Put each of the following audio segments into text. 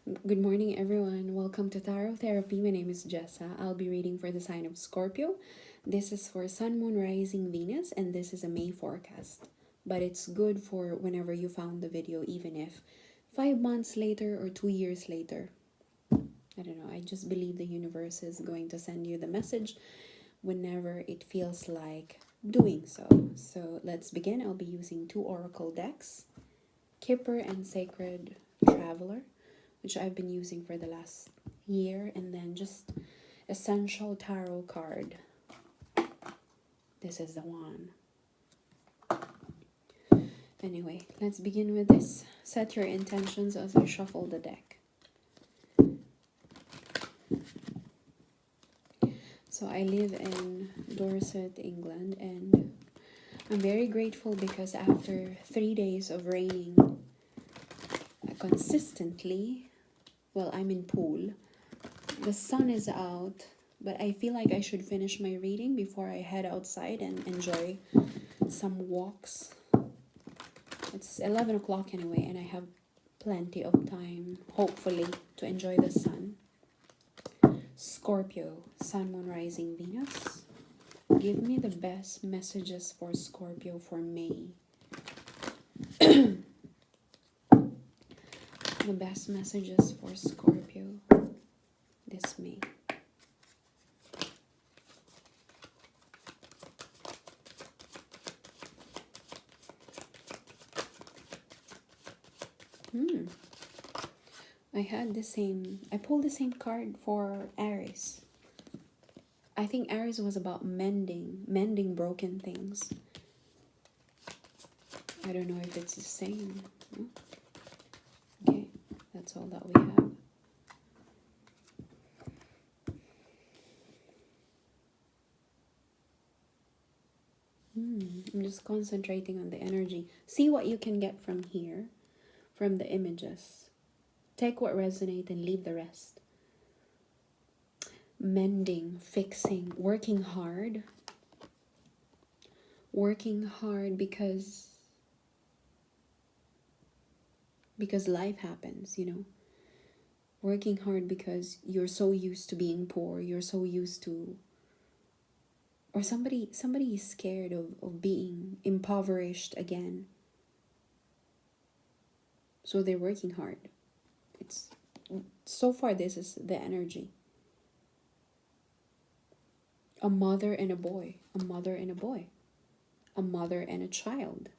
Good morning, everyone. Welcome to Tarot Therapy. My name is Jessa. I'll be reading for the sign of Scorpio. This is for Sun, Moon, Rising, Venus, and this is a May forecast. But it's good for whenever you found the video, even if 5 months later or 2 years later. I don't know. I just believe the universe is going to send you the message whenever it feels like doing so. So let's begin. I'll be using two oracle decks, Kipper and Sacred Traveler, which I've been using for the last year, and then just Essential Tarot card. This is the one. Anyway, let's begin with this. Set your intentions as I shuffle the deck. So I live in Dorset, England, and I'm very grateful because after 3 days of raining consistently, well, I'm in Poole. The sun is out, but I feel like I should finish my reading before I head outside and enjoy some walks. It's 11 o'clock anyway, and I have plenty of time, hopefully, to enjoy the sun. Scorpio, Sun, Moon, Rising, Venus. Give me the best messages for Scorpio for May. The best messages for Scorpio this May. I pulled the same card for Aries. I think Aries was about mending broken things. I don't know if it's the same. Okay, that's all that we have. I'm just concentrating on the energy. See what you can get from here, from the images. Take what resonates and leave the rest. Mending, fixing, working hard. Working hard because life happens, you know. Working hard because you're so used to being poor, you're so used to, or somebody is scared of being impoverished again. So they're working hard. It's so far this is the energy. A mother and a boy, a mother and a boy, a mother and a child.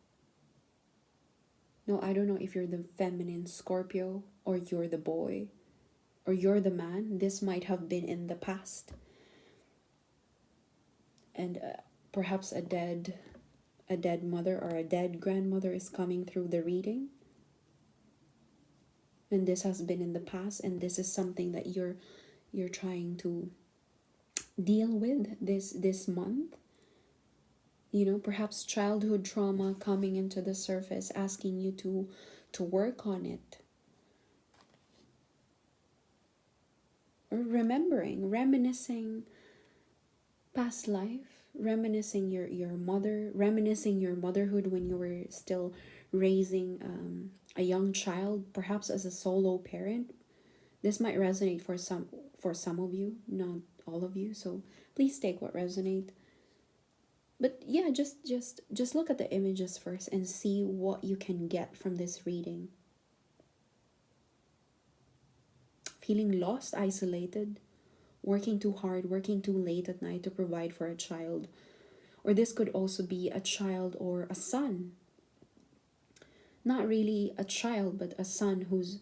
No, I don't know if you're the feminine Scorpio or you're the boy or you're the man. This might have been in the past. And perhaps a dead mother or a dead grandmother is coming through the reading. And this has been in the past, and this is something that you're trying to deal with this month. You know, perhaps childhood trauma coming into the surface, asking you to work on it. Or reminiscing past life, reminiscing your mother, reminiscing your motherhood when you were still raising a young child, perhaps as a solo parent. This might resonate for some of you, not all of you, so please take what resonates. But yeah, just look at the images first and see what you can get from this reading. Feeling lost, isolated, working too hard, working too late at night to provide for a child. Or this could also be a child or a son. Not really a child, but a son who's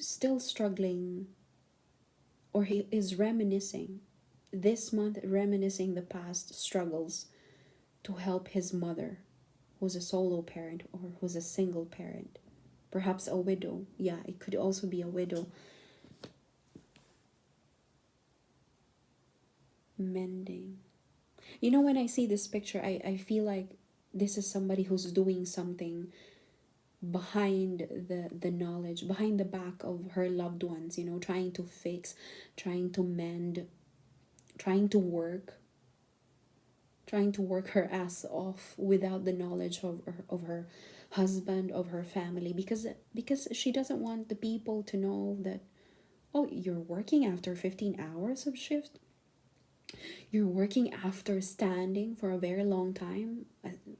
still struggling, or he is reminiscing this month, reminiscing the past struggles to help his mother, who's a solo parent or who's a single parent, perhaps a widow. Yeah, it could also be a widow. Mending. You know, when I see this picture, I feel like this is somebody who's doing something behind the knowledge, behind the back of her loved ones, you know, trying to fix, trying to mend, trying to work her ass off without the knowledge of her husband of her family, because she doesn't want the people to know that, oh, you're working after 15 hours of shift. You're working after standing for a very long time.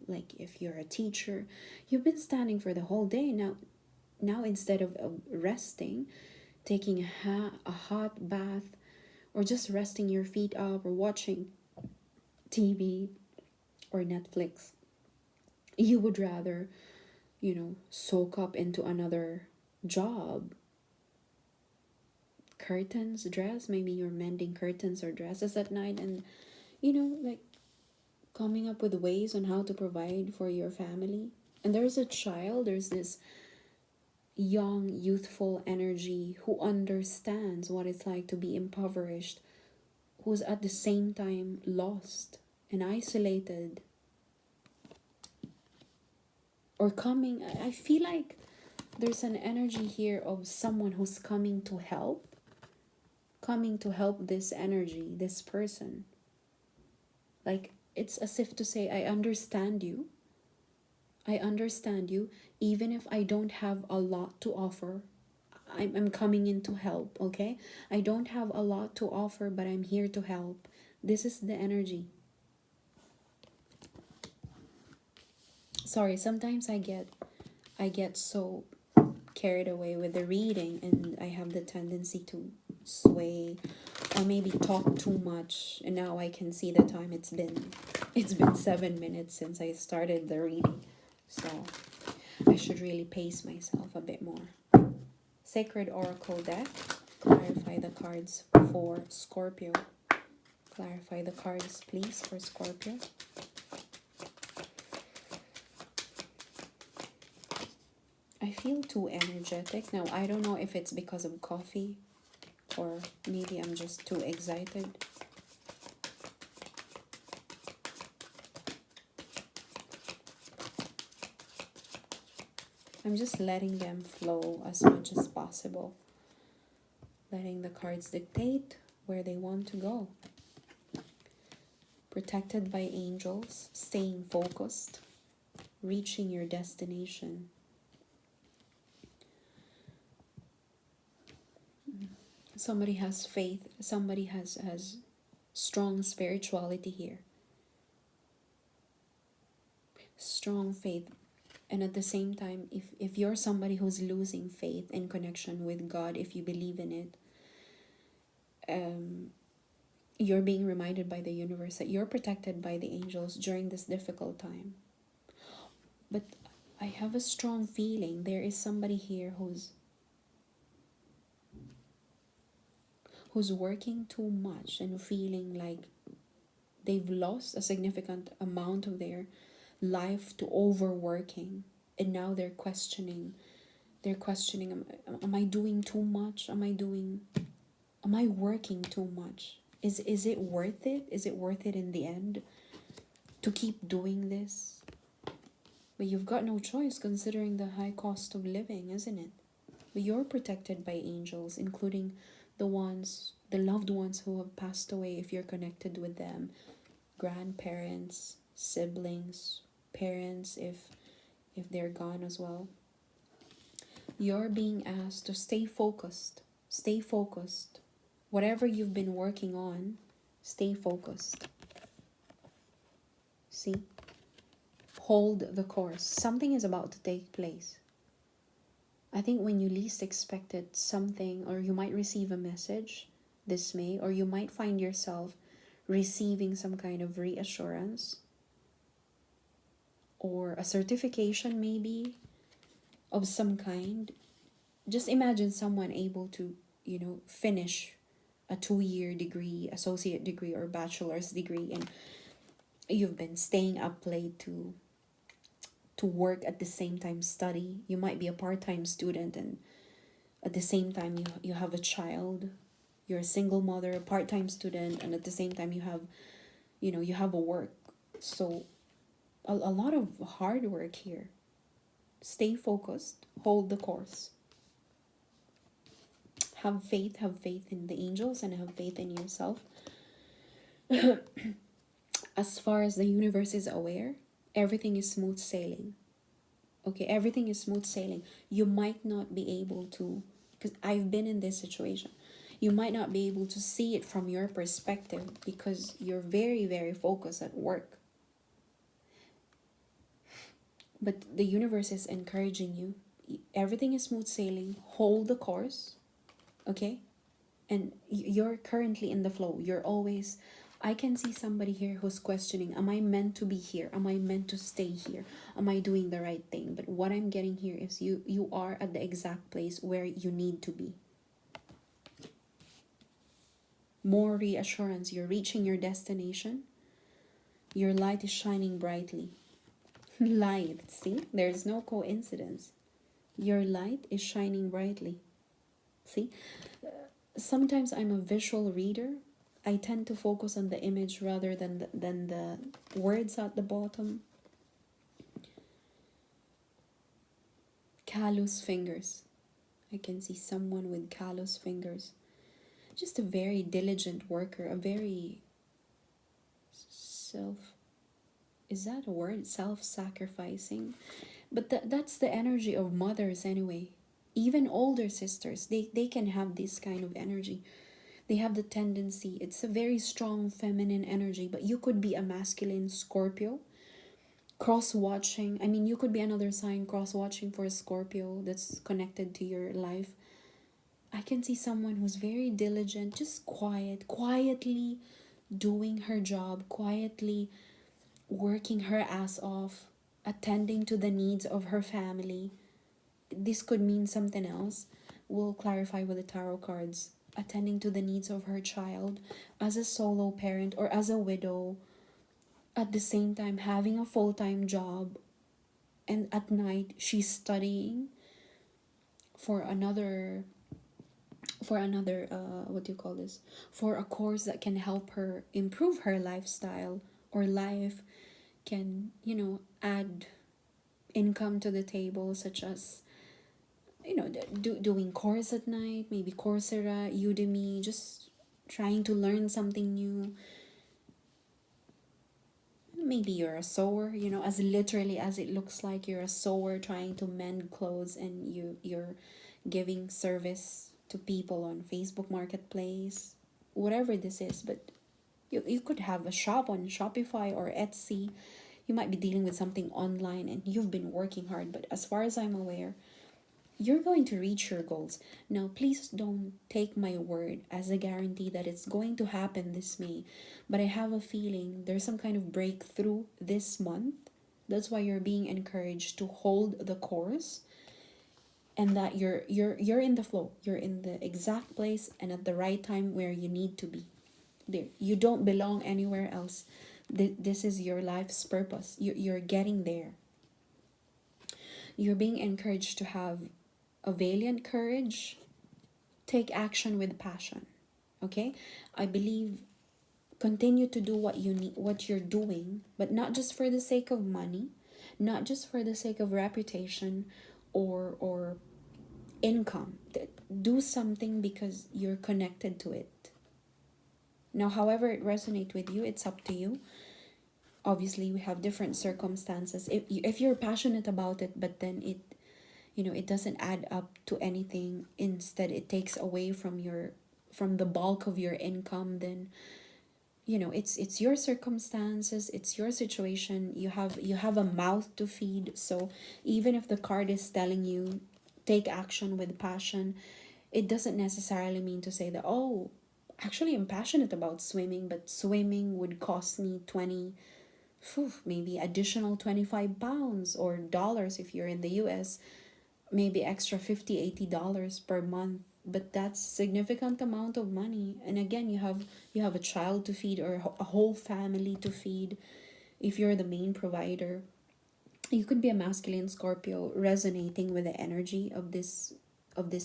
Like if you're a teacher, you've been standing for the whole day. Now instead of resting, taking a hot bath, or just resting your feet up, or watching TV or Netflix, you would rather, soak up into another job. Curtains, dress, maybe you're mending curtains or dresses at night, and like coming up with ways on how to provide for your family. And there's this young, youthful energy who understands what it's like to be impoverished, who's at the same time lost and isolated, or coming. I feel like there's an energy here of someone who's coming to help this energy, this person. Like, it's as if to say, I understand you, even if I don't have a lot to offer. I'm coming in to help, okay? I don't have a lot to offer, but I'm here to help. This is the energy. Sorry, sometimes I get so carried away with the reading, and I have the tendency to sway or maybe talk too much. And now I can see the time. It's been 7 minutes since I started the reading, so I should really pace myself a bit more. Sacred Oracle deck, clarify the cards for Scorpio. Clarify the cards, please, for Scorpio. I feel too energetic now. I don't know if it's because of coffee, or maybe I'm just too excited. I'm just letting them flow as much as possible. Letting the cards dictate where they want to go. Protected by angels, staying focused, reaching your destination. Somebody has faith. Somebody has strong spirituality here. Strong faith. And at the same time, if you're somebody who's losing faith in connection with God, if you believe in it, you're being reminded by the universe that you're protected by the angels during this difficult time. But I have a strong feeling there is somebody here who's working too much and feeling like they've lost a significant amount of their life to overworking, and now they're questioning, am I doing too much? Am I working too much? Is it worth it? Is it worth it in the end to keep doing this? But you've got no choice considering the high cost of living, isn't it? But you're protected by angels, including the loved ones who have passed away, if you're connected with them, grandparents, siblings, parents, if they're gone as well. You're being asked to stay focused. Whatever you've been working on, stay focused. See? Hold the course. Something is about to take place. I think when you least expected something, or you might receive a message this May, or you might find yourself receiving some kind of reassurance, or a certification maybe of some kind. Just imagine someone able to, finish a 2-year degree, associate degree, or bachelor's degree, and you've been staying up late to work at the same time study. You might be a part-time student, and at the same time you have a child. You're a single mother, a part-time student, and at the same time you have a work. So a lot of hard work here. Stay focused, hold the course. Have faith in the angels, and have faith in yourself. As far as the universe is aware, everything is smooth sailing. Okay, everything is smooth sailing. You might not be able to, because I've been in this situation, you might not be able to see it from your perspective because you're very, very focused at work. But the universe is encouraging you. Everything is smooth sailing. Hold the course, okay? And you're currently in the flow. You're always, I can see somebody here who's questioning, am I meant to be here? Am I meant to stay here? Am I doing the right thing? But what I'm getting here is you are at the exact place where you need to be. More reassurance. You're reaching your destination. Your light is shining brightly. Light, see? There's no coincidence. Your light is shining brightly. See? Sometimes I'm a visual reader. I tend to focus on the image rather than the words at the bottom. Callous fingers. I can see someone with callous fingers. Just a very diligent worker, a very is that a word? Self-sacrificing. But that's the energy of mothers anyway. Even older sisters, they can have this kind of energy. They have the tendency, it's a very strong feminine energy, but you could be a masculine Scorpio. Cross-watching, I mean, you could be another sign cross-watching for a Scorpio that's connected to your life. I can see someone who's very diligent, just quietly doing her job, quietly working her ass off, attending to the needs of her family. This could mean something else. We'll clarify with the tarot cards. Attending to the needs of her child as a solo parent or as a widow, at the same time having a full-time job, and at night she's studying for another what do you call this, for a course that can help her improve her lifestyle or life, can, you know, add income to the table, such as, you know, doing course at night, maybe Coursera, Udemy, just trying to learn something new. Maybe you're a sewer, you know, as literally as it looks like, you're a sewer trying to mend clothes, and you're giving service to people on Facebook Marketplace, whatever this is. But you could have a shop on Shopify or Etsy. You might be dealing with something online and you've been working hard, but as far as I'm aware, you're going to reach your goals. Now, please don't take my word as a guarantee that it's going to happen this May, but I have a feeling there's some kind of breakthrough this month. That's why you're being encouraged to hold the course, and that you're in the flow. You're in the exact place and at the right time where you need to be. There, you don't belong anywhere else. This is your life's purpose. You're getting there. You're being encouraged to have a valiant courage, take action with passion. Okay, I believe continue to do what you need, what you're doing, but not just for the sake of money, not just for the sake of reputation or income. Do something because you're connected to it. Now, however it resonates with you, it's up to you. Obviously, we have different circumstances. If you're passionate about it, but then it, you know, it doesn't add up to anything, instead it takes away from the bulk of your income, then, you know, it's your circumstances, it's your situation. You have a mouth to feed. So even if the card is telling you take action with passion, it doesn't necessarily mean to say that, oh, actually I'm passionate about swimming, but swimming would cost me 20, maybe additional 25 pounds or dollars if you're in the US, maybe extra $50-$80 per month. But that's a significant amount of money. And again, you have a child to feed or a whole family to feed if you're the main provider. You could be a masculine Scorpio resonating with the energy of this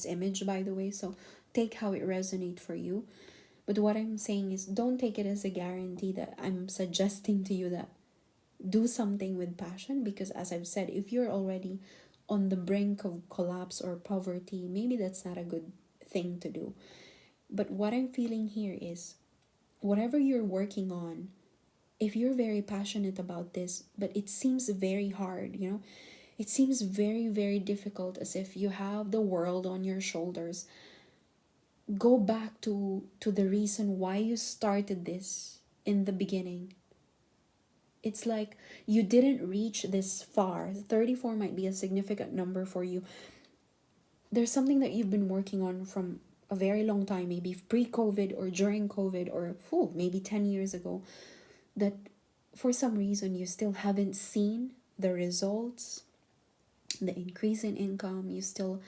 image, by the way. So take how it resonates for you. But what I'm saying is, don't take it as a guarantee that I'm suggesting to you that do something with passion, because as I've said, if you're already on the brink of collapse or poverty, maybe that's not a good thing to do. But what I'm feeling here is, whatever you're working on, if you're very passionate about this, but it seems very hard, you know, It seems very, very difficult, as if you have the world on your shoulders. Go back to the reason why you started this in the beginning. It's like you didn't reach this far. 34 might be a significant number for you. There's something that you've been working on from a very long time, maybe pre-COVID or during COVID, or maybe 10 years ago, that for some reason you still haven't seen the results, the increase in income. You still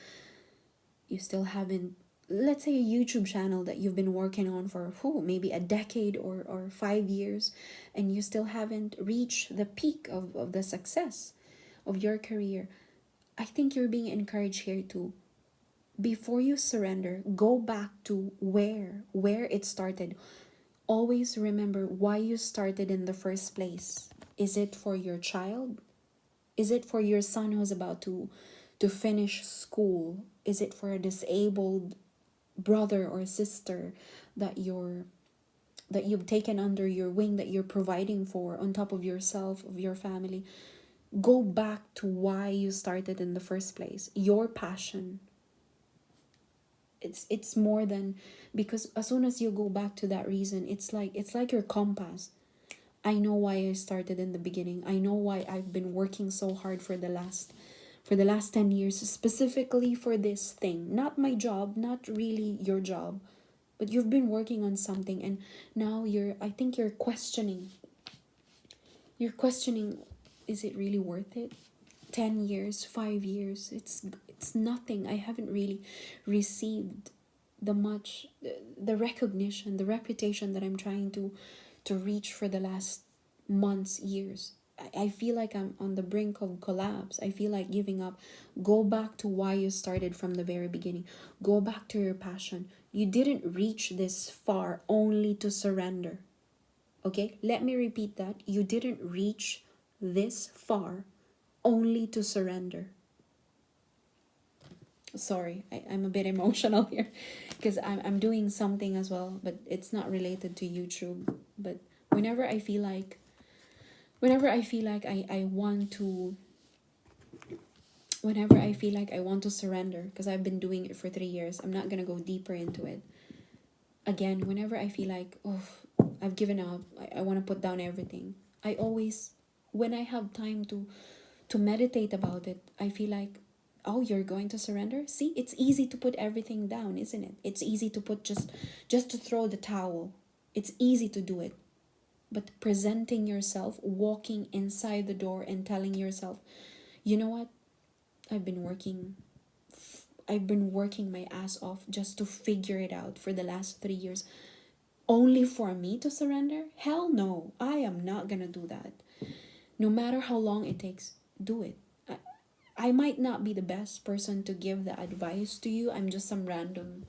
haven't, let's say, a YouTube channel that you've been working on for maybe a decade or 5 years, and you still haven't reached the peak of the success of your career. I think you're being encouraged here to, before you surrender, go back to where it started. Always remember why you started in the first place. Is it for your child? Is it for your son who's about to finish school? Is it for a disabled brother or sister that you've taken under your wing, that you're providing for on top of yourself, of your family? Go back to why you started in the first place. Your passion. It's more than, because as soon as you go back to that reason, it's like your compass. I know why I started in the beginning. I know why I've been working so hard for the last 10 years, specifically for this thing. Not my job, not really your job, but you've been working on something, and now I think you're questioning. Is it really worth it? 10 years, 5 years, it's nothing. I haven't really received the recognition, the reputation that I'm trying to reach for the last months, years. I feel like I'm on the brink of collapse. I feel like giving up. Go back to why you started from the very beginning. Go back to your passion. You didn't reach this far only to surrender. Okay, let me repeat that. You didn't reach this far only to surrender. Sorry, I'm a bit emotional here, because I'm doing something as well, but it's not related to YouTube. But whenever I feel like I want to, surrender, because I've been doing it for 3 years, I'm not gonna go deeper into it. Again, whenever I feel like, I've given up, I want to put down everything, I always, when I have time to meditate about it, I feel like, you're going to surrender? See, it's easy to put everything down, isn't it? It's easy to put just to throw the towel. It's easy to do it. But presenting yourself, walking inside the door and telling yourself, you know what? I've been working my ass off just to figure it out for the last 3 years. Only for me to surrender? Hell no. I am not gonna do that. No matter how long it takes, do it. I might not be the best person to give the advice to you. I'm just some random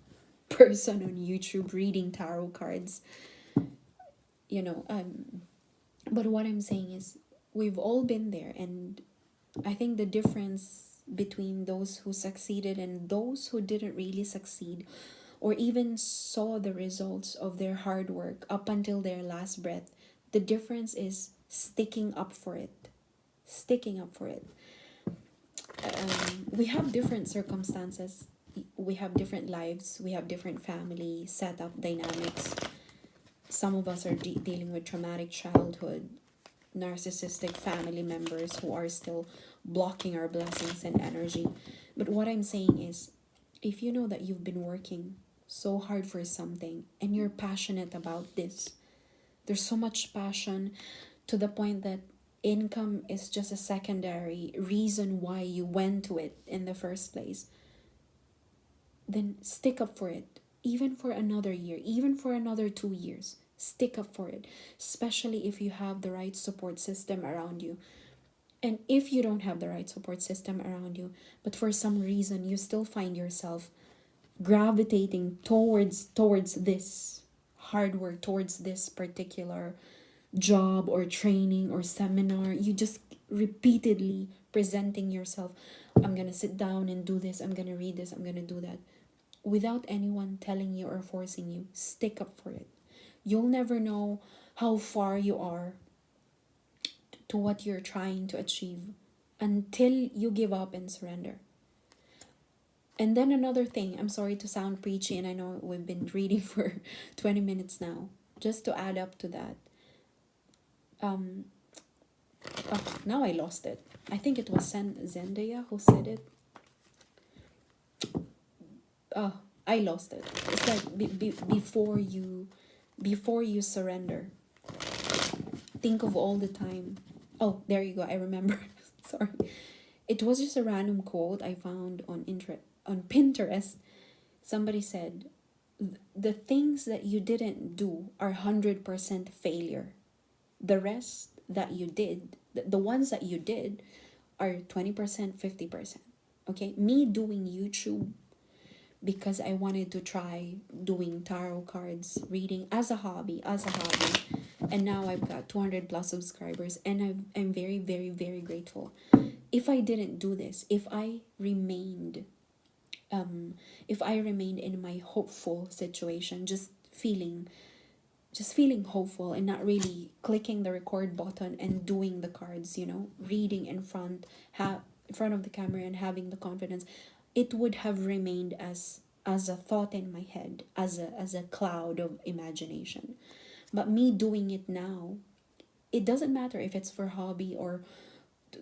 person on YouTube reading tarot cards. But what I'm saying is, we've all been there, and I think the difference between those who succeeded and those who didn't really succeed, or even saw the results of their hard work up until their last breath, the difference is sticking up for it. We have different circumstances, we have different lives, we have different family setup dynamics. Some of us are dealing with traumatic childhood, narcissistic family members who are still blocking our blessings and energy. But what I'm saying is, if you know that you've been working so hard for something and you're passionate about this, there's so much passion to the point that income is just a secondary reason why you went to it in the first place, then stick up for it. Even for another year, even for another 2 years, stick up for it, especially if you have the right support system around you. And if you don't have the right support system around you, but for some reason you still find yourself gravitating towards this hard work, towards this particular job or training or seminar, you just repeatedly presenting yourself, I'm gonna sit down and do this, I'm gonna read this, I'm gonna do that, without anyone telling you or forcing you, stick up for it. You'll never know how far you are to what you're trying to achieve until you give up and surrender. And then another thing, I'm sorry to sound preachy, and I know we've been reading for 20 minutes now. Just to add up to that, um, oh, now I lost it. I think it was Zendaya who said it. Oh, I lost it. It's like before you surrender, think of all the time. Oh, there you go. I remember. Sorry, it was just a random quote I found on Pinterest. Somebody said, the things that you didn't do are 100% failure. The rest that you did, the ones that you did, are 20%, 50%. Okay, me doing YouTube because I wanted to try doing tarot cards reading as a hobby, and now I've got 200 plus subscribers, and I'm very, very, very grateful. If I didn't do this, if I remained in my hopeful situation, just feeling hopeful and not really clicking the record button and doing the cards, reading in front of the camera and having the confidence, it would have remained as a thought in my head, as a cloud of imagination. But me doing it now, it doesn't matter if it's for hobby or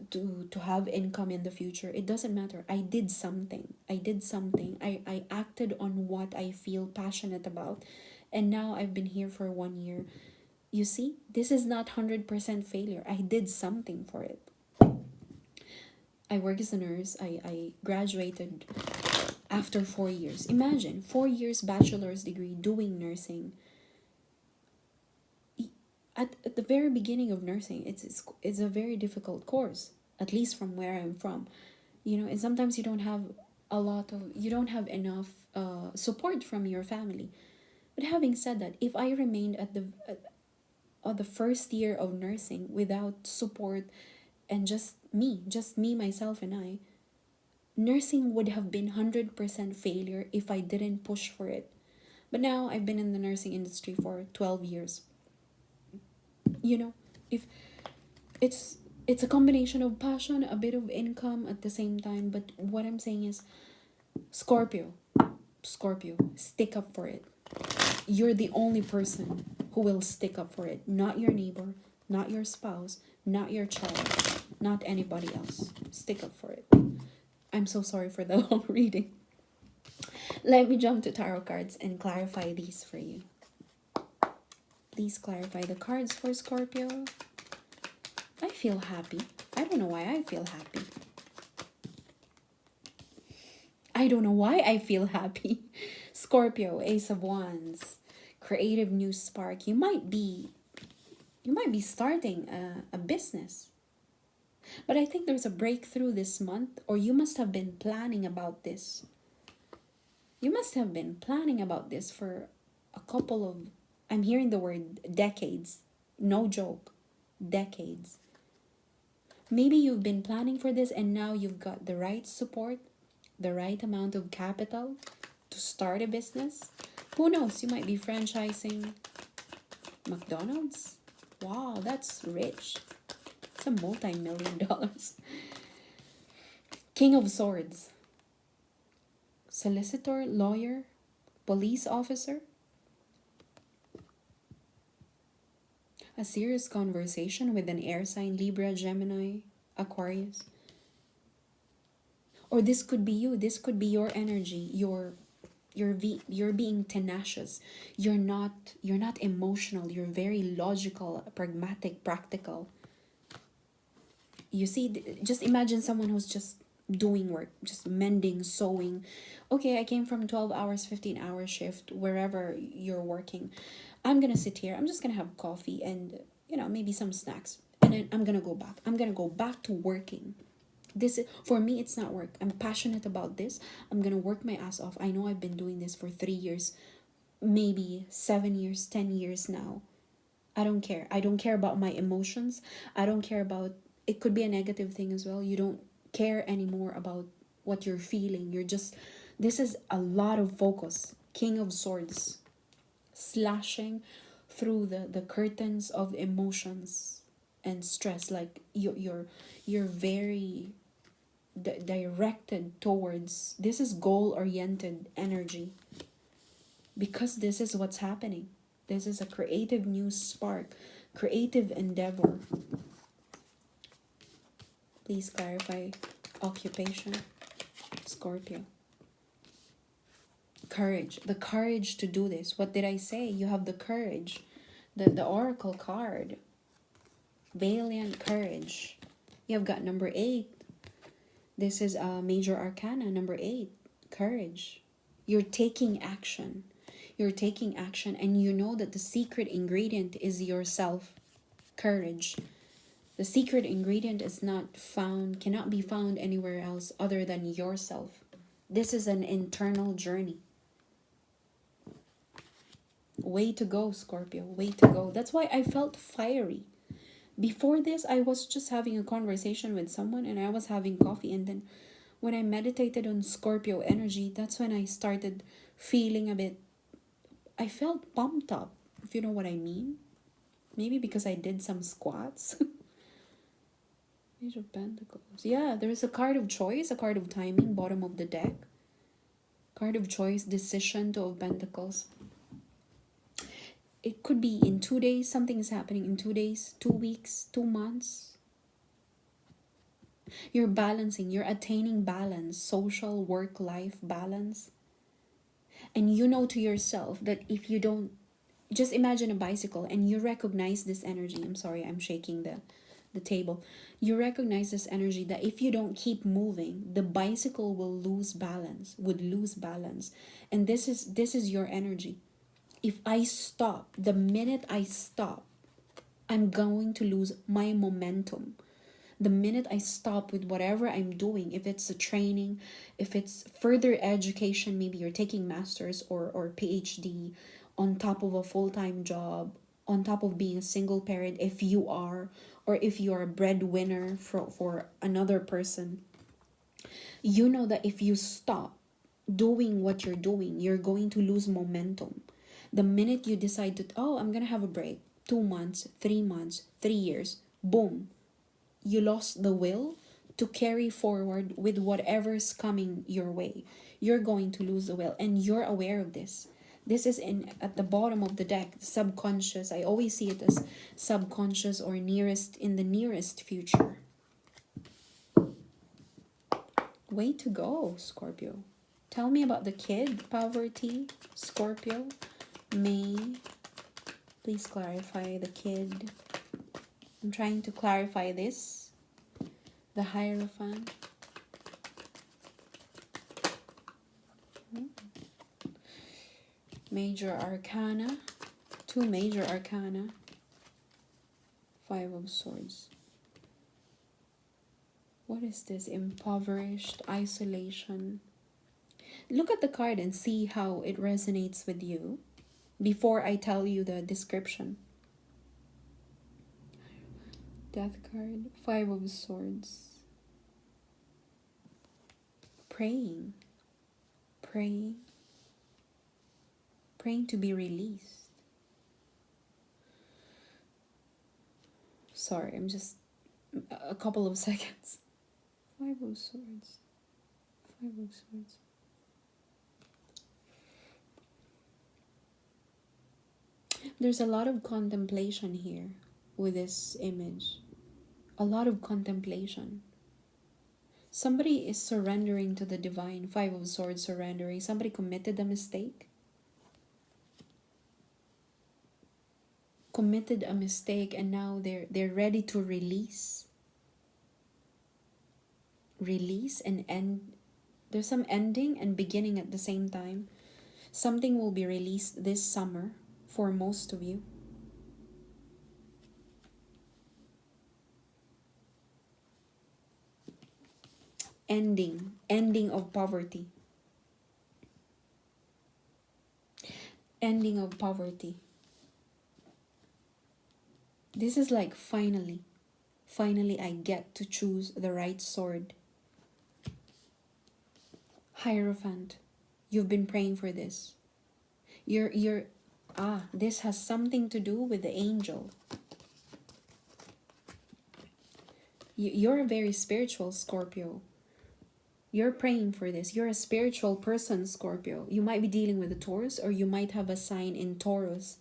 to have income in the future. It doesn't matter. I did something. I acted on what I feel passionate about, and now I've been here for 1 year. You see, this is not 100% failure. I did something for it. I work as a nurse. I graduated after 4 years. Imagine 4 years bachelor's degree doing nursing. At the very beginning of nursing, it's a very difficult course, at least from where I'm from, and sometimes you don't have enough support from your family. But having said that, if I remained at the first year of nursing without support, and just me, myself, and I, nursing would have been 100% failure if I didn't push for it. But now I've been in the nursing industry for 12 years. If it's a combination of passion, a bit of income at the same time. But what I'm saying is, Scorpio, stick up for it. You're the only person who will stick up for it, not your neighbor, not your spouse, not your child, not anybody else. Stick up for it. I'm so sorry for the long reading. Let me jump to tarot cards and clarify these for you. Please clarify the cards for Scorpio. I feel happy. I don't know why I feel happy. Scorpio, Ace of Wands, creative new spark. You might be starting a business. But I think there's a breakthrough this month, or you must have been planning about this. You must have been planning about this for a couple of, I'm hearing the word decades. No joke. Decades. Maybe you've been planning for this, and now you've got the right support, the right amount of capital to start a business. Who knows? You might be franchising McDonald's. Wow, that's rich. It's a multi-million dollars. King of Swords. Solicitor, lawyer, police officer. A serious conversation with an air sign, Libra, Gemini, Aquarius. Or this could be you. This could be your energy. You're being tenacious. You're not emotional. You're very logical, pragmatic, practical. You see, just imagine someone who's just doing work, just mending, sewing. Okay, I came from 12 hours, 15-hour shift, wherever you're working. I'm gonna sit here. I'm just gonna have coffee and maybe some snacks, and then I'm gonna go back. I'm gonna go back to working. This is, for me, it's not work. I'm passionate about this. I'm gonna work my ass off. I know I've been doing this for 3 years, maybe 7 years, 10 years now. I don't care. I don't care about my emotions. I don't care about, it could be a negative thing as well. You don't care anymore about what you're feeling. This is a lot of focus. King of Swords, slashing through the curtains of emotions. and stress. Like you're very directed towards, this is goal oriented energy, because this is what's happening. This is a creative new spark, creative endeavor. Please clarify occupation, Scorpio. Courage, the courage to do this. What did I say? You have the courage. The oracle card, valiant courage. You have got number 8. This is a major arcana, number 8, courage. You're taking action. You're taking action, and you know that the secret ingredient is yourself. Courage. The secret ingredient is not found, cannot be found anywhere else other than yourself. This is an internal journey. Way to go, Scorpio. Way to go. That's why I felt fiery. Before this, I was just having a conversation with someone and I was having coffee. And then when I meditated on Scorpio energy, that's when I started feeling a bit, I felt pumped up, if you know what I mean. Maybe because I did some squats. Page of Pentacles. Yeah, there's a card of choice, a card of timing, bottom of the deck. Card of choice, decision, Two of Pentacles. It could be in 2 days, something is happening in 2 days, 2 weeks, 2 months. You're balancing, you're attaining balance, social, work-life balance. And you know to yourself that if you don't, just imagine a bicycle and you recognize this energy. I'm sorry, I'm shaking the table. You recognize this energy that if you don't keep moving, the bicycle will lose balance, would lose balance. And this is your energy. If I stop, the minute I stop, I'm going to lose my momentum. The minute I stop with whatever I'm doing, if it's a training, if it's further education, maybe you're taking master's or PhD on top of a full-time job, on top of being a single parent, if you are, or if you are a breadwinner for another person, you know that if you stop doing what you're doing, you're going to lose momentum. The minute you decide to, oh, I'm going to have a break, 2 months, 3 months, 3 years, boom, you lost the will to carry forward with whatever's coming your way. You're going to lose the will, and you're aware of this. This is at the bottom of the deck, subconscious. I always see it as subconscious or nearest, in the nearest future. Way to go, Scorpio. Tell me about the kid, poverty, Scorpio. May, please clarify the kid. I'm trying to clarify this. The Hierophant. Major Arcana. 2 major arcana. 5 of Swords. What is this? Impoverished, isolation. Look at the card and see how it resonates with you before I tell you the description. Death card, 5 of Swords. Praying. Praying. Praying to be released. Sorry, I'm just a couple of seconds. 5 of Swords. 5 of Swords. There's a lot of contemplation here with this image. A lot of contemplation. Somebody is surrendering to the divine. 5 of Swords, surrendering. Somebody committed a mistake. Committed a mistake, and now they're ready to release. Release and end. There's some ending and beginning at the same time. Something will be released this summer for most of you. Ending of poverty. Ending of poverty. This is like finally I get to choose the right sword. Hierophant, you've been praying for this. This has something to do with the angel. You're a very spiritual Scorpio. You're praying for this. You're a spiritual person, Scorpio. You might be dealing with a Taurus, or you might have a sign in Taurus.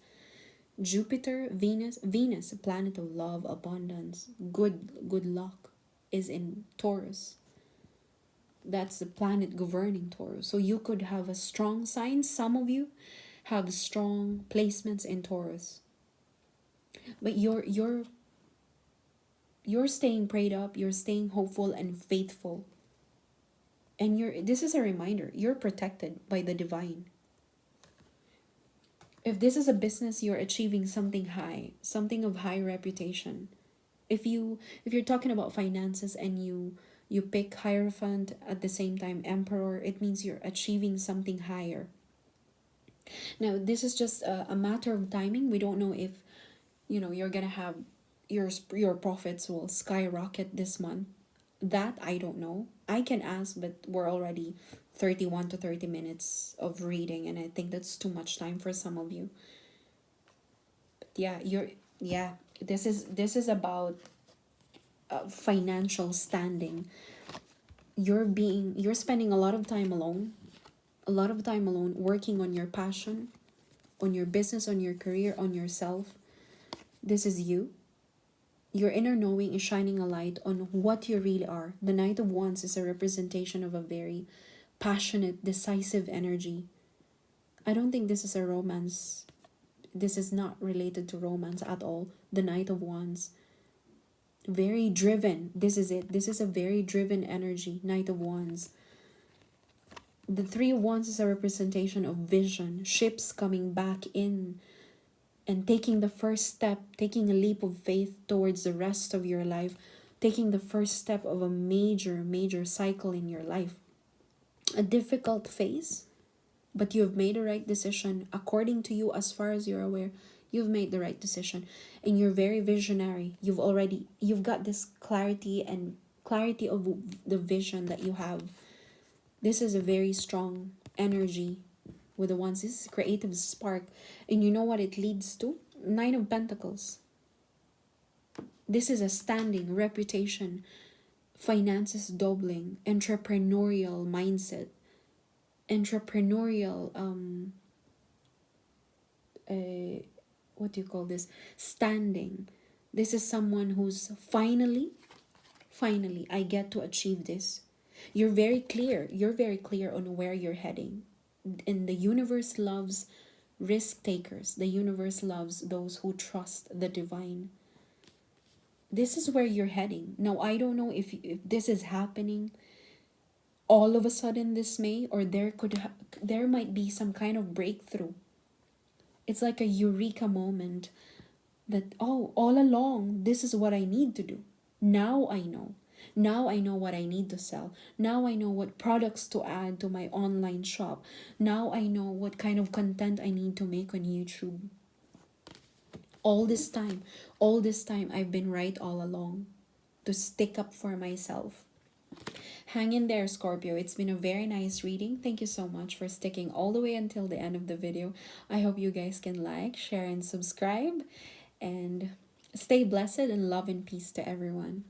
Jupiter, Venus, a planet of love, abundance, good luck, is in Taurus. That's the planet governing Taurus. So you could have a strong sign. Some of you have strong placements in Taurus. But you're staying prayed up, you're staying hopeful and faithful. And this is a reminder, you're protected by the divine. If this is a business, you're achieving something high, something of high reputation. If you're talking about finances and you pick Hierophant at the same time Emperor, it means you're achieving something higher. Now, this is just a matter of timing. We don't know if you're gonna have your profits will skyrocket this month. That I don't know. I can ask, but we're already 31 to 30 minutes of reading, and I think that's too much time for some of you. But this is about financial standing. You're spending a lot of time alone, working on your passion, on your business, on your career, on yourself. This is you. Your inner knowing is shining a light on what you really are. The Knight of Wands is a representation of a very passionate, decisive energy. I don't think this is a romance. This is not related to romance at all. The Knight of Wands. Very driven. This is it. This is a very driven energy. Knight of Wands. The Three of Wands is a representation of vision. Ships coming back in and taking the first step, taking a leap of faith towards the rest of your life, taking the first step of a major cycle in your life. A difficult phase, but you have made the right decision. According to you, as far as you're aware, you've made the right decision, and you're very visionary. You've got this clarity of the vision that you have. This is a very strong energy with the Wands. This is creative spark, and you know what it leads to? Nine of Pentacles. This is a standing reputation, finances doubling, entrepreneurial mindset, entrepreneurial what do you call this, standing. This is someone who's finally I get to achieve this. You're very clear on where you're heading. And the universe loves risk takers. The universe loves those who trust the divine. This is where you're heading. Now, I don't know if this is happening all of a sudden this May, or there might be some kind of breakthrough. It's like a eureka moment that, oh, all along, this is what I need to do. Now I know. Now I know what I need to sell. Now I know what products to add to my online shop. Now I know what kind of content I need to make on YouTube. All this time, I've been right all along to stick up for myself. Hang in there, Scorpio. It's been a very nice reading. Thank you so much for sticking all the way until the end of the video. I hope you guys can like, share, and subscribe. And stay blessed, and love and peace to everyone.